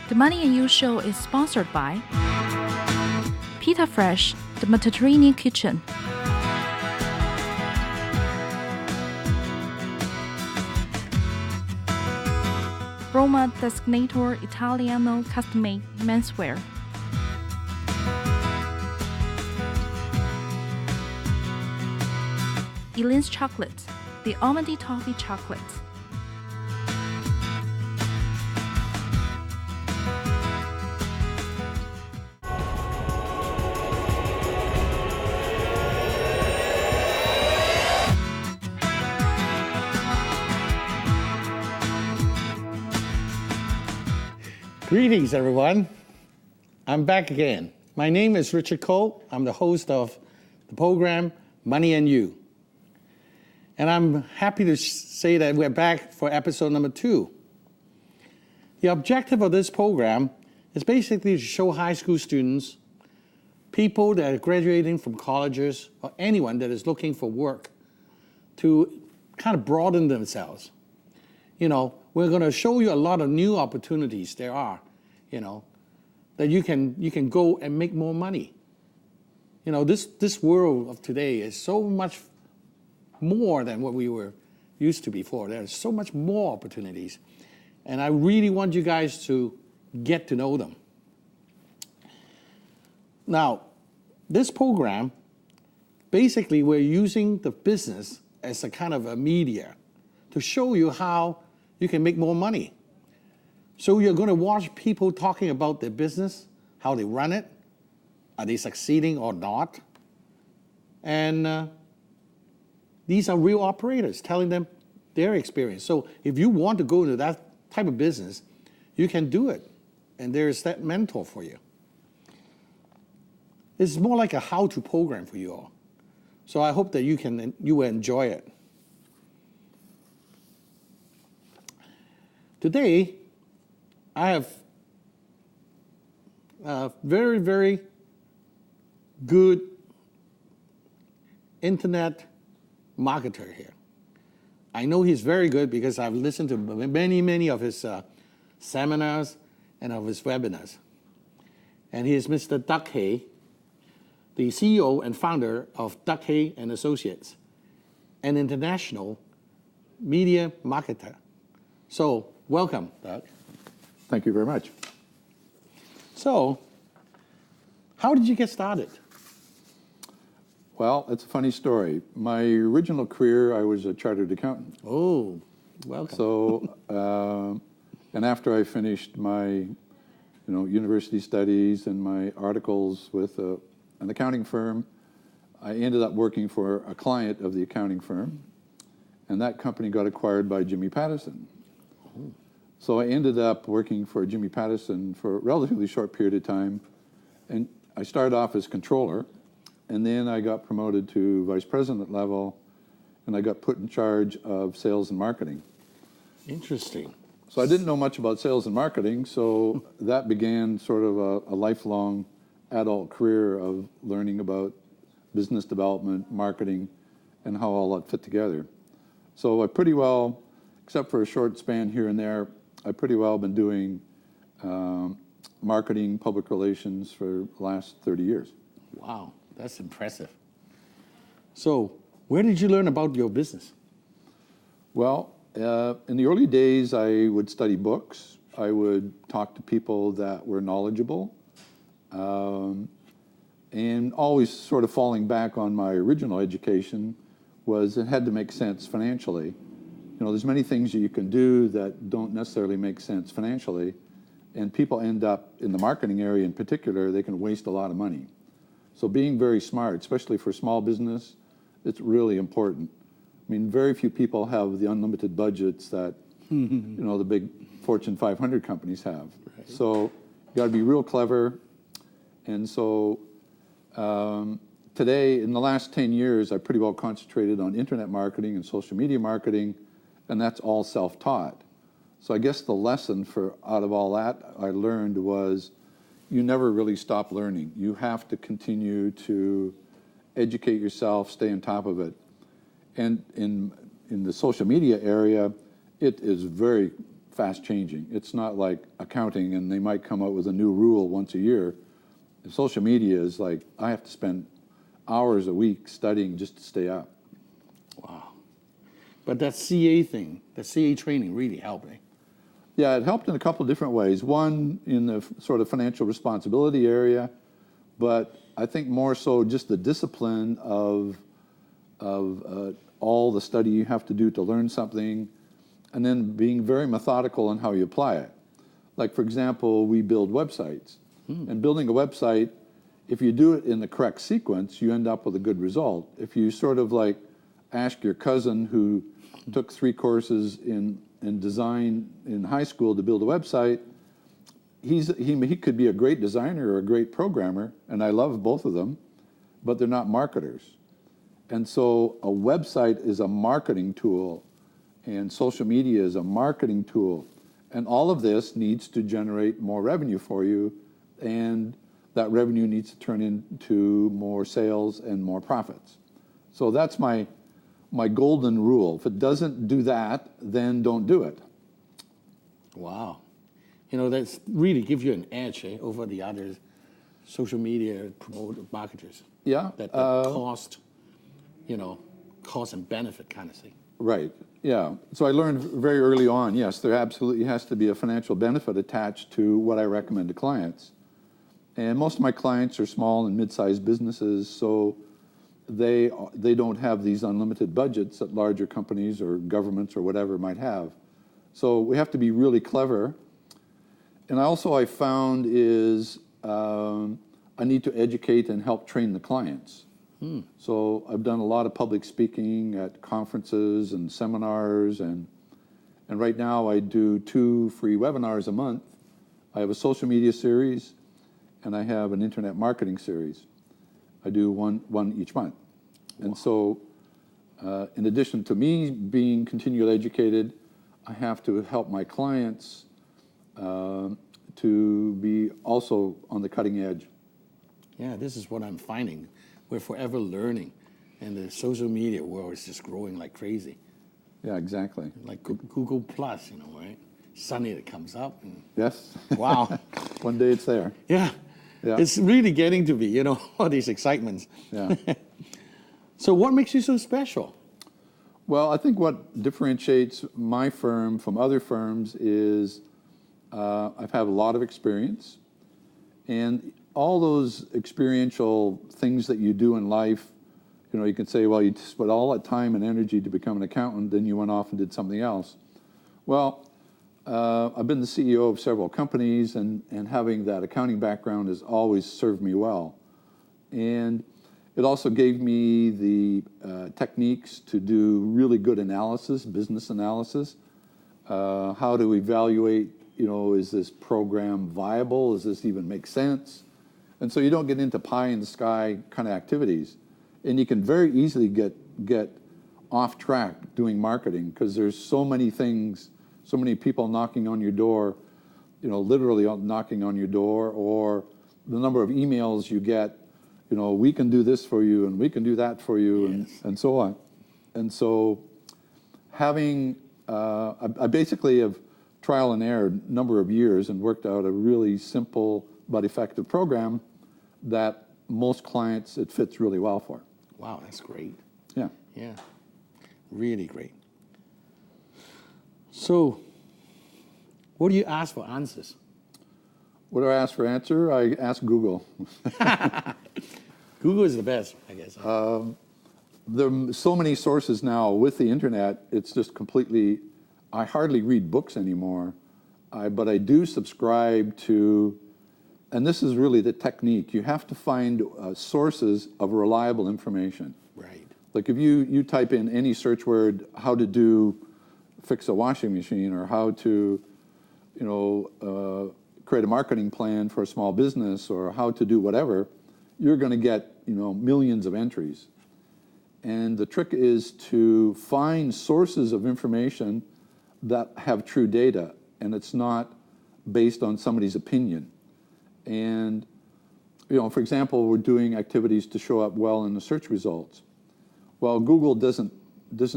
The Money and You show is sponsored by Pita Fresh, the Mediterranean Kitchen. Roma Designator Italiano Custom-Made Menswear. Elaine's Chocolate, the Almondy Toffee Chocolate. Greetings, everyone. I'm back again. My name is Richard Cole. I'm the host of the program Money and You. And I'm happy to say that we're back for episode number 2. The objective of this program is basically to show high school students, people that are graduating from colleges, or anyone that is looking for work, to kind of broaden themselves. You know, we're going to show you a lot of new opportunities there are, you know, that you can go and make more money. You know, this world of today is so much more than what we were used to before. There's so much more opportunities. And I really want you guys to get to know them. Now, this program, basically we're using the business as a kind of a media to show you how you can make more money. So you're going to watch people talking about their business, how they run it, are they succeeding or not? And these are real operators telling them their experience. So if you want to go into that type of business, you can do it. And there's that mentor for you. It's more like a how-to program for you all. So I hope that you will enjoy it. Today, I have a very, very good internet marketer here. I know he's very good because I've listened to many of his seminars and of his webinars. And he is Mr. Doug Hay, the CEO and founder of Doug Hay and Associates, an international media marketer. So, welcome, Doug. Thank you very much. So, how did you get started? Well, it's a funny story. My original career, I was a chartered accountant. Oh, welcome. So, and after I finished my, university studies and my articles with an accounting firm, I ended up working for a client of the accounting firm, and that company got acquired by Jimmy Pattison. Oh. So I ended up working for Jimmy Pattison for a relatively short period of time, and I started off as controller, and then I got promoted to vice president level, and I got put in charge of sales and marketing. Interesting. So I didn't know much about sales and marketing, so that began sort of a lifelong adult career of learning about business development, marketing, and how all that fit together. So I pretty well, except for a short span here and there, I pretty well been doing marketing, public relations for the last 30 years. Wow, that's impressive. So where did you learn about your business? Well, in the early days, I would study books. I would talk to people that were knowledgeable, and always sort of falling back on my original education was it had to make sense financially. There's many things that you can do that don't necessarily make sense financially, and people end up, in the marketing area in particular, they can waste a lot of money. So being very smart, especially for small business, it's really important. I mean, very few people have the unlimited budgets that, the big Fortune 500 companies have. Right. So you got to be real clever. And so today, in the last 10 years, I pretty well concentrated on internet marketing and social media marketing, and that's all self-taught. So I guess the lesson out of all that I learned was you never really stop learning. You have to continue to educate yourself, stay on top of it. And in the social media area, it is very fast changing. It's not like accounting and they might come out with a new rule once a year. Social media is like, I have to spend hours a week studying just to stay up. Wow. But that CA thing, the CA training really helped, eh? Yeah, it helped in a couple of different ways. One, in the sort of financial responsibility area, but I think more so just the discipline of all the study you have to do to learn something, and then being very methodical in how you apply it. Like, for example, we build websites. And building a website, if you do it in the correct sequence, you end up with a good result. If you sort of like ask your cousin who took 3 courses in design in high school to build a website, he could be a great designer or a great programmer, and I love both of them, but they're not marketers. And so a website is a marketing tool, and social media is a marketing tool. And all of this needs to generate more revenue for you, and that revenue needs to turn into more sales and more profits. So that's my golden rule. If it doesn't do that, then don't do it. Wow. You know, that's really give you an edge, eh, over the other social media marketers. Yeah. That cost, cost and benefit kind of thing. Right. Yeah. So I learned very early on, yes, there absolutely has to be a financial benefit attached to what I recommend to clients. And most of my clients are small and mid-sized businesses, so they don't have these unlimited budgets that larger companies or governments or whatever might have. So we have to be really clever. And also I found is I need to educate and help train the clients. So I've done a lot of public speaking at conferences and seminars, and right now I do 2 free webinars a month. I have a social media series, and I have an internet marketing series. I do one each month. And so in addition to me being continually educated, I have to help my clients to be also on the cutting edge. Yeah, this is what I'm finding. We're forever learning, and the social media world is just growing like crazy. Yeah, exactly. Like Google Plus, right? Suddenly it comes up. And Yes. wow. One day it's there. Yeah. Yeah. It's really getting to be, all these excitements. Yeah. So what makes you so special? Well, I think what differentiates my firm from other firms is I've had a lot of experience, and all those experiential things that you do in life, you can say, well, you spent all that time and energy to become an accountant, then you went off and did something else. Well, I've been the CEO of several companies, and having that accounting background has always served me well. And it also gave me the techniques to do really good analysis, business analysis, how to evaluate, is this program viable? Does this even make sense? And so you don't get into pie in the sky kind of activities. And you can very easily get off track doing marketing, because there's so many things, so many people knocking on your door, literally knocking on your door, or the number of emails you get, we can do this for you and we can do that for you. Yes. and so on. And so having, I basically have trial and error a number of years and worked out a really simple but effective program that most clients it fits really well for. Wow, that's great. Yeah. Yeah, really great. So, what do you ask for answers? What do I ask for answer? I ask Google. Google is the best, I guess. There are so many sources now with the internet, it's just completely, I hardly read books anymore, but I do subscribe to, and this is really the technique, you have to find sources of reliable information. Right. Like if you type in any search word, how to fix a washing machine, or how to, create a marketing plan for a small business, or how to do whatever, you're going to get, millions of entries. And the trick is to find sources of information that have true data, and it's not based on somebody's opinion. And, for example, we're doing activities to show up well in the search results. Well, Google doesn't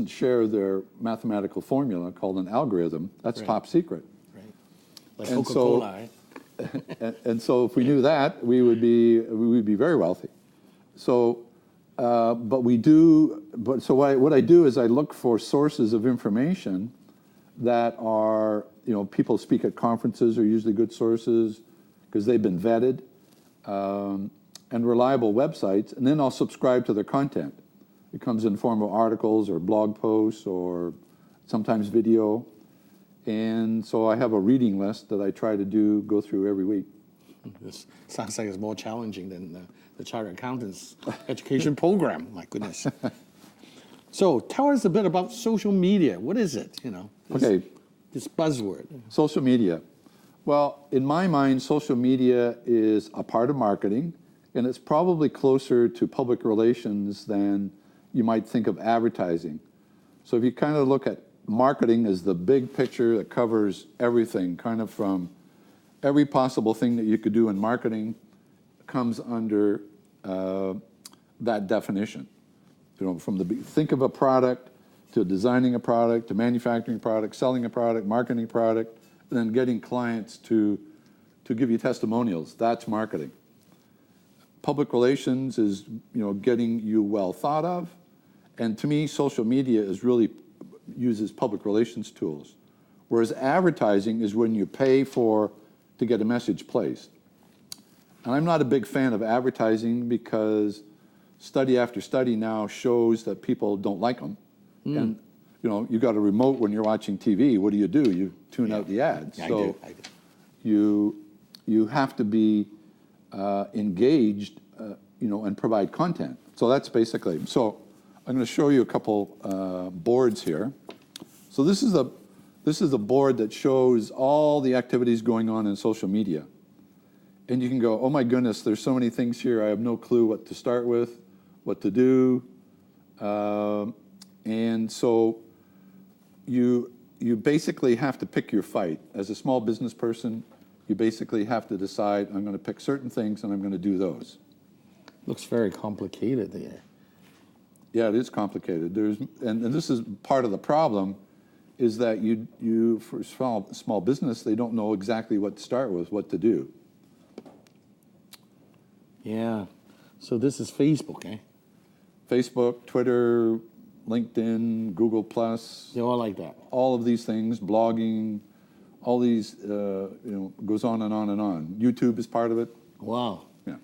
share their mathematical formula called an algorithm. That's right. Top secret. Like And Coca-Cola, and so if we knew that, we would be very wealthy. So, but we do. But so what I do is I look for sources of information that are, people speak at conferences are usually good sources because they've been vetted, and reliable websites, and then I'll subscribe to their content. It comes in the form of articles or blog posts or sometimes video. And so I have a reading list that I try to go through every week. This sounds like it's more challenging than the Chartered Accountants education program. My goodness. So tell us a bit about social media. What is it? This buzzword. Social media. Well, in my mind, social media is a part of marketing, and it's probably closer to public relations than you might think of advertising. So if you kind of look at marketing as the big picture that covers everything, kind of from every possible thing that you could do in marketing comes under that definition. From think of a product to designing a product to manufacturing a product, selling a product, marketing a product, and then getting clients to give you testimonials. That's marketing. Public relations is getting you well thought of, and to me, social media uses public relations tools, whereas advertising is when you pay to get a message placed. And I'm not a big fan of advertising because study after study now shows that people don't like them. And you got a remote when you're watching TV. What do? You tune out the ads. I So do. you have to be engaged, and provide content. So that's basically. So I'm going to show you a couple boards here. So this is a board that shows all the activities going on in social media. And you can go, oh my goodness, there's so many things here. I have no clue what to start with, what to do. And so you basically have to pick your fight. As a small business person, you basically have to decide, I'm going to pick certain things and I'm going to do those. Looks very complicated there. Yeah, it is complicated. And this is part of the problem, is that you for small business, they don't know exactly what to start with, what to do. Yeah. So this is Facebook, eh? Facebook, Twitter, LinkedIn, Google+. They're all like that. All of these things, blogging, all these, goes on and on and on. YouTube is part of it. Wow. Yeah.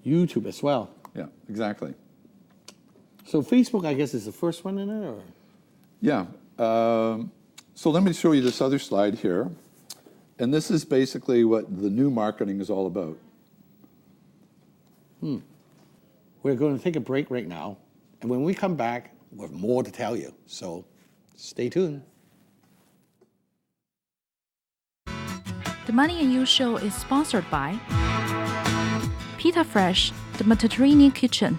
YouTube as well. Yeah, exactly. So Facebook, I guess, is the first one in it, or? Yeah. So let me show you this other slide here. And this is basically what the new marketing is all about. We're going to take a break right now. And when we come back, we have more to tell you. So stay tuned. The Money and You show is sponsored by Pita Fresh, the Mediterranean kitchen.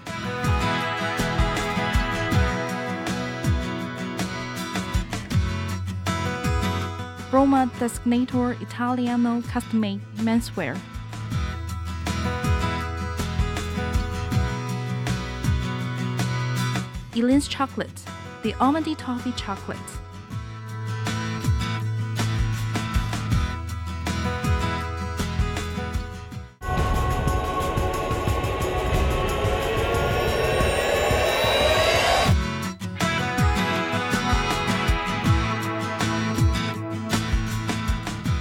Roma Designator Italiano custom-made menswear. Elaine's Chocolate, the almondy toffee chocolate.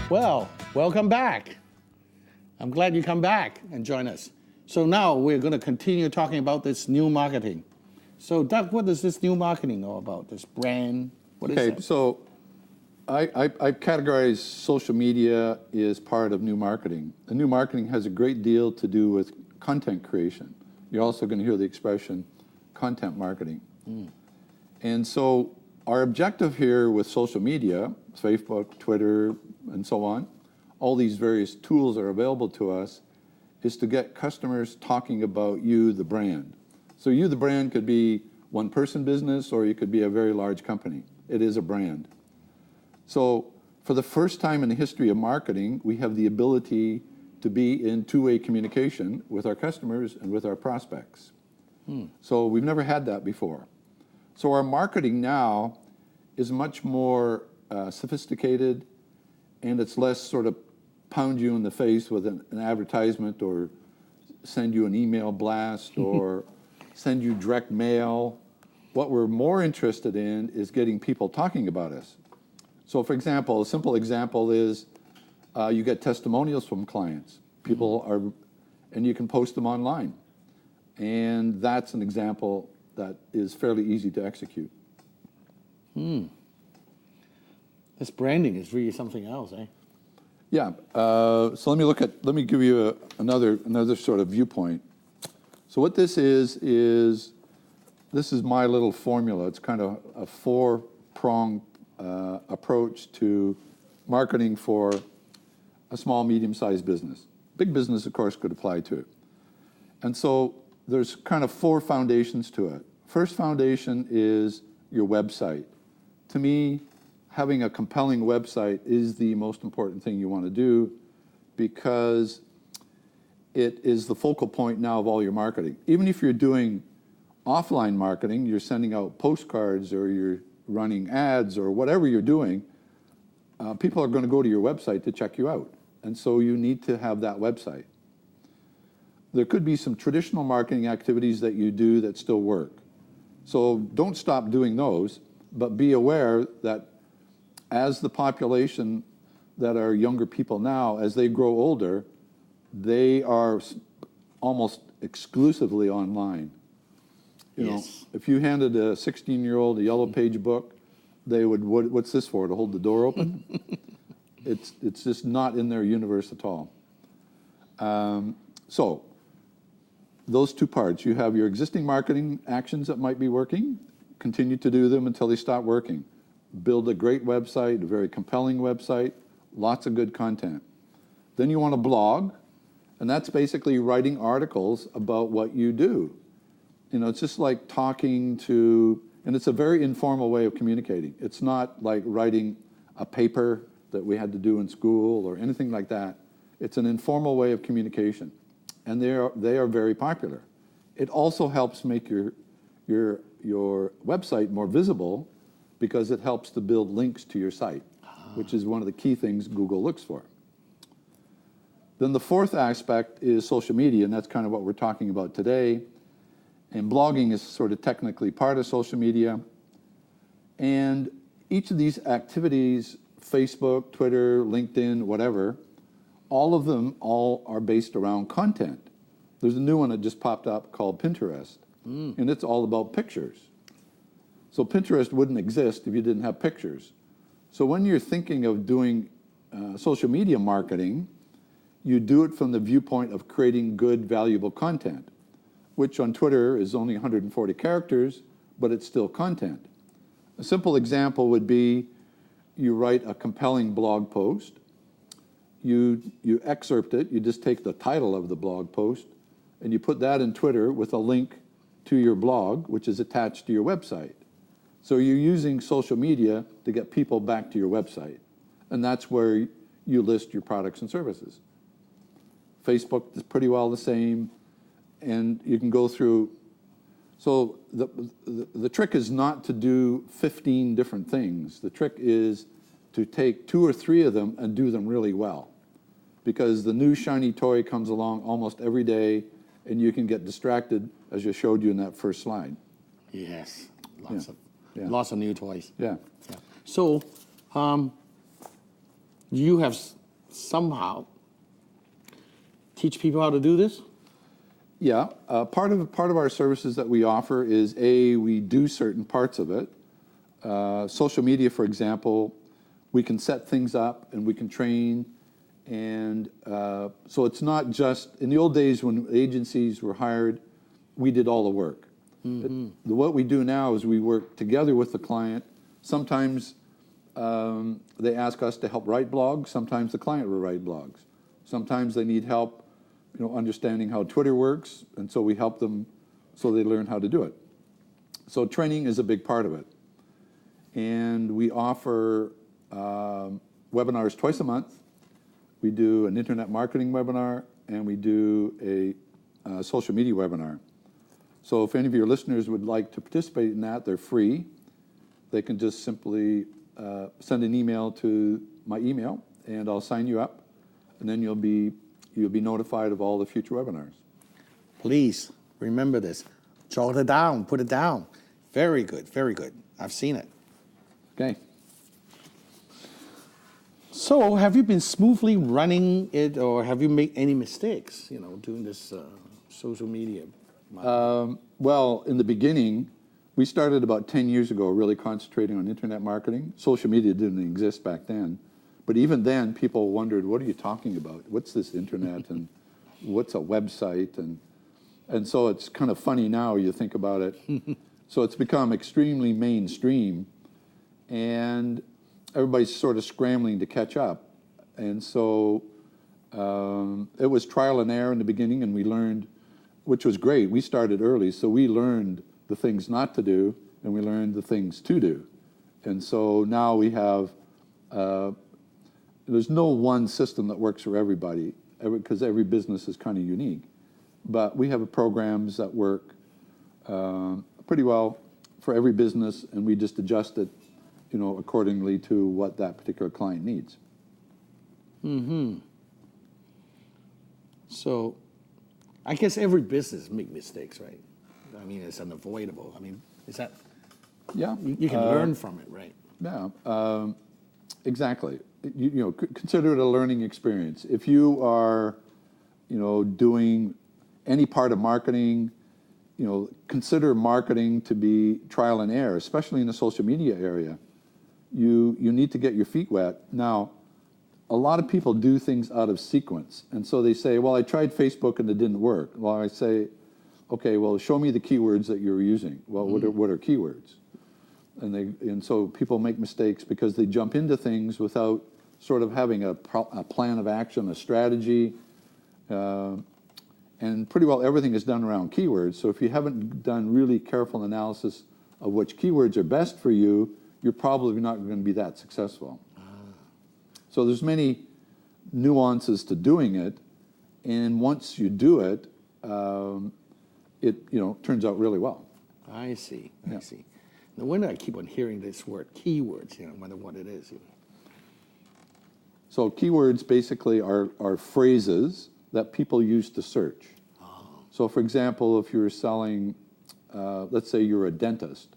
Well, welcome back. I'm glad you come back and join us. So now we're going to continue talking about this new marketing. So Doug, what is this new marketing know about, this brand? What is Okay, that? so I categorize social media as part of new marketing. And new marketing has a great deal to do with content creation. You're also going to hear the expression content marketing. And so our objective here with social media, Facebook, Twitter, and so on, all these various tools are available to us, is to get customers talking about you, the brand. So you, the brand, could be one person business or you could be a very large company. It is a brand. So for the first time in the history of marketing, we have the ability to be in two-way communication with our customers and with our prospects. So we've never had that before. So our marketing now is much more sophisticated, and it's less sort of pound you in the face with an advertisement or send you an email blast or send you direct mail. What we're more interested in is getting people talking about us. So for example, a simple example is you get testimonials from clients. People are, and you can post them online. And that's an example that is fairly easy to execute. This branding is really something else, eh? Yeah. So let me give you another sort of viewpoint. So what this is this is my little formula. It's kind of a four-pronged approach to marketing for a small, medium-sized business. Big business, of course, could apply to it. And so there's kind of four foundations to it. First foundation is your website. To me, having a compelling website is the most important thing you want to do because it is the focal point now of all your marketing. Even if you're doing offline marketing, you're sending out postcards or you're running ads or whatever you're doing, people are going to go to your website to check you out. And so you need to have that website. There could be some traditional marketing activities that you do that still work. So don't stop doing those, but be aware that as the population that are younger people now, as they grow older, they are almost exclusively online. You know, if you handed a 16-year-old a yellow page book, they would, what's this for, to hold the door open? It's just not in their universe at all. So those two parts, you have your existing marketing actions that might be working, continue to do them until they stop working. Build a great website, a very compelling website, lots of good content. Then you want to blog, and that's basically writing articles about what you do. You know, it's just like talking to, and it's a very informal way of communicating. It's not like writing a paper that we had to do in school or anything like that. It's an informal way of communication, and they are very popular. It also helps make your website more visible because it helps to build links to your site, which is one of the key things Google looks for. Then the fourth aspect is social media, and that's kind of what we're talking about today. And blogging is sort of technically part of social media. And each of these activities, Facebook, Twitter, LinkedIn, whatever, all of them are based around content. There's a new one that just popped up called Pinterest, and it's all about pictures. So Pinterest wouldn't exist if you didn't have pictures. So when you're thinking of doing social media marketing, you do it from the viewpoint of creating good, valuable content, which on Twitter is only 140 characters, but it's still content. A simple example would be you write a compelling blog post, you excerpt it, you just take the title of the blog post, and you put that in Twitter with a link to your blog, which is attached to your website. So you're using social media to get people back to your website, and that's where you list your products and services. Facebook is pretty well the same, and you can go through. So the trick is not to do 15 different things. The trick is to take 2 or 3 of them and do them really well, because the new shiny toy comes along almost every day, and you can get distracted, as I showed you in that first slide. Yes, lots of new toys. Yeah. So, you have somehow teach people how to do this? Yeah, part of our services that we offer is we do certain parts of it. Social media, for example, we can set things up and we can train, and so it's not just in the old days when agencies were hired, we did all the work. What we do now is we work together with the client. Sometimes they ask us to help write blogs. Sometimes the client will write blogs. Sometimes they need help, understanding how Twitter works, and so we help them so they learn how to do it. So training is a big part of it. And we offer webinars twice a month. We do an internet marketing webinar, and we do a social media webinar. So if any of your listeners would like to participate in that, they're free. They can just simply send an email to my email, and I'll sign you up. and then you'll be notified of all the future webinars. Please remember this. Jot it down, put it down. Very good, very good. I've seen it. Okay. So have you been smoothly running it, or have you made any mistakes, doing this social media? Well, in the beginning, we started about 10 years ago really concentrating on internet marketing. Social media didn't exist back then. But even then, people wondered, what are you talking about? What's this internet, and what's a website? And so it's kind of funny now, you think about it. So it's become extremely mainstream, and everybody's sort of scrambling to catch up. And so it was trial and error in the beginning, and we learned, which was great. We started early, so we learned the things not to do, and we learned the things to do. And so now we have, there's no one system that works for everybody, because every business is kind of unique. But we have programs that work pretty well for every business, and we just adjust it, accordingly to what that particular client needs. Mm-hmm. So I guess every business make mistakes, right? I mean, it's unavoidable. I mean, is that... Yeah. You can learn from it, right? Yeah, exactly. Consider it a learning experience. If you are, doing any part of marketing, consider marketing to be trial and error, especially in the social media area. You need to get your feet wet. Now, a lot of people do things out of sequence. And so they say, well, I tried Facebook and it didn't work. Well, I say, okay, well, show me the keywords that you're using. Well, what are keywords? And so people make mistakes because they jump into things without sort of having a plan of action, a strategy. And pretty well everything is done around keywords. So if you haven't done really careful analysis of which keywords are best for you, you're probably not going to be that successful. So there's many nuances to doing it, and once you do it, it turns out really well. I see. I see. No wonder I keep on hearing this word, keywords. I wonder what it is. So keywords basically are phrases that people use to search. So for example, if you're selling, let's say you're a dentist.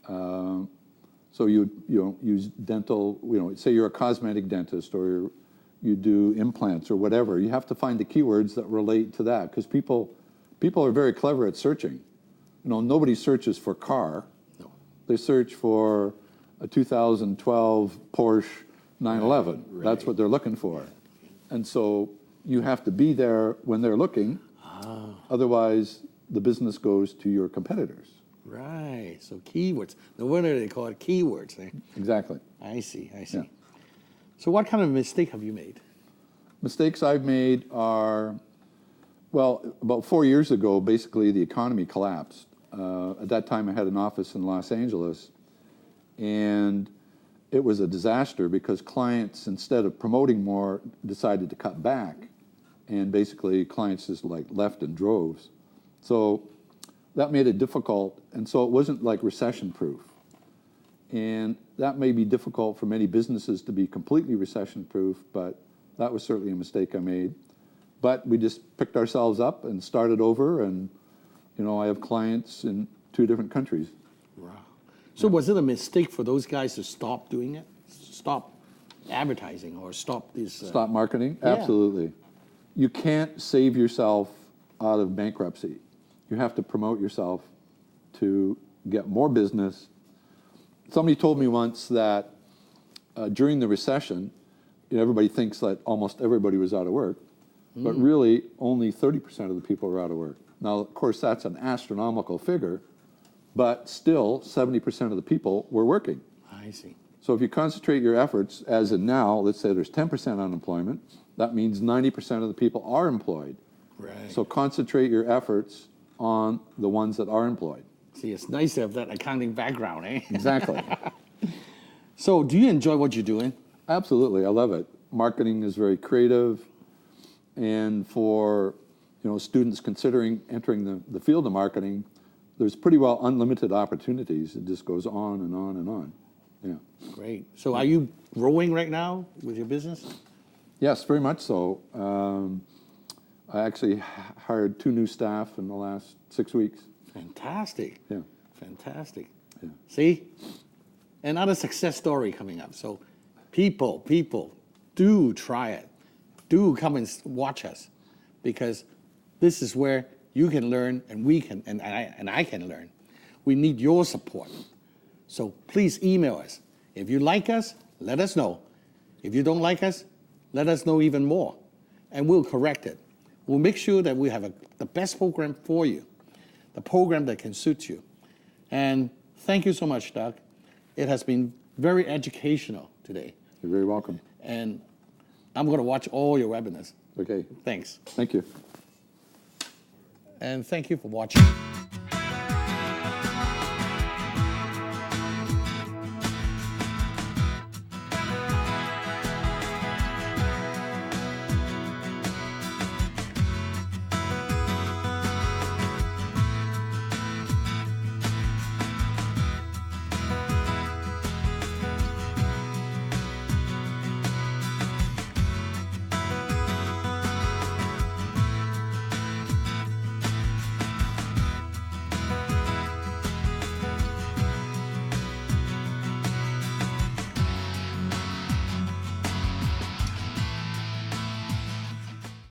So you use dental, say you're a cosmetic dentist, or you do implants or whatever. You have to find the keywords that relate to that, because people are very clever at searching. Nobody searches for car. No. They search for a 2012 Porsche 911. Right. That's what they're looking for. And so you have to be there when they're looking. Otherwise, the business goes to your competitors. Right. So keywords. No wonder they call it keywords. Exactly. I see. I see. Yeah. So what kind of mistake have you made? Mistakes I've made are, well, about 4 years ago, basically the economy collapsed. At that time, I had an office in Los Angeles, and it was a disaster because clients, instead of promoting more, decided to cut back, and basically clients just left in droves. So that made it difficult, and so it wasn't recession-proof. And that may be difficult for many businesses to be completely recession-proof, but that was certainly a mistake I made. But we just picked ourselves up and started over, and I have clients in 2 different countries. Wow. So was it a mistake for those guys to stop doing it? Stop advertising or stop this? Stop marketing? Yeah. Absolutely. You can't save yourself out of bankruptcy. You have to promote yourself to get more business. Somebody told me once that during the recession, everybody thinks that almost everybody was out of work, but really only 30% of the people were out of work. Now, of course, that's an astronomical figure, but still 70% of the people were working. I see. So if you concentrate your efforts, as in now, let's say there's 10% unemployment, that means 90% of the people are employed. Right. So concentrate your efforts on the ones that are employed. See, it's nice to have that accounting background, eh? Exactly. So do you enjoy what you're doing? Absolutely, I love it. Marketing is very creative, and for students considering entering the field of marketing, there's pretty well unlimited opportunities. It just goes on and on and on. Yeah. Great. So are you growing right now with your business? Yes, very much so. I actually hired 2 new staff in the last 6 weeks. Fantastic. Yeah. Fantastic. Yeah. See? Another success story coming up. So people, do try it. Do come and watch us, because this is where you can learn and we can, and I can learn. We need your support. So please email us. If you like us, let us know. If you don't like us, let us know even more, and we'll correct it. We'll make sure that we have the best program for you, the program that can suit you. And thank you so much, Doug. It has been very educational today. You're very welcome. And I'm going to watch all your webinars. Okay. Thanks. Thank you. And thank you for watching.